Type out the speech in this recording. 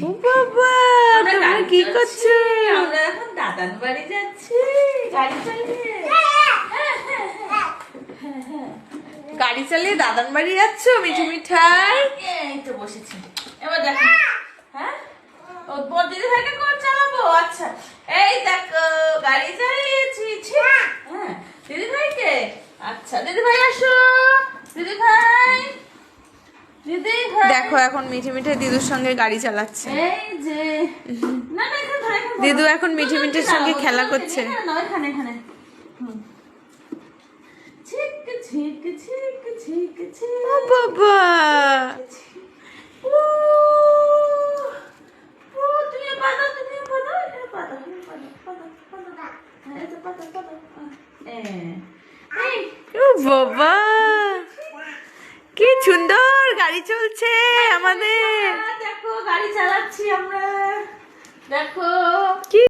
ও বাবা, তোমরা কি করছো? আমরা এখন দাদার বাড়ি যাচ্ছি গাড়ি চালিয়ে। গাড়ি চালিয়ে দাদার বাড়ি যাচ্ছ মিঠু মিঠাই? এই তো বসেছি, এবার দেখো। হ্যাঁ, ও বড় দিদি ভাইকে করে চালাবো। আচ্ছা, এই দেখো গাড়ি চালিয়েছি। হ্যাঁ, দিদি ভাইকে। আচ্ছা দিদি ভাই আসো, দিদি ভাই, দিদি ভাই। দেখো এখন মিঠি মিঠাই দিদুর সঙ্গে গাড়ি চালাচ্ছে। এই যে না না, এখানে ধর, এখানে ধর। দিদু এখন মিঠি মিঠির সঙ্গে খেলা করছে। এখানে না, এখানে এখানে। ছিক ছিক ছিক ছিক ছিক। ও বাবা, ও ও, তুমি পাদা, তুমি পাদা, এখানে পাদা, পাদা পাদা পাদা। হ্যাঁ, এটা পাদা পাদা। এই ও বাবা, কি সুন্দর গাড়ি চলছে আমাদের। দেখো গাড়ি চালাচ্ছি আমরা, দেখো। কি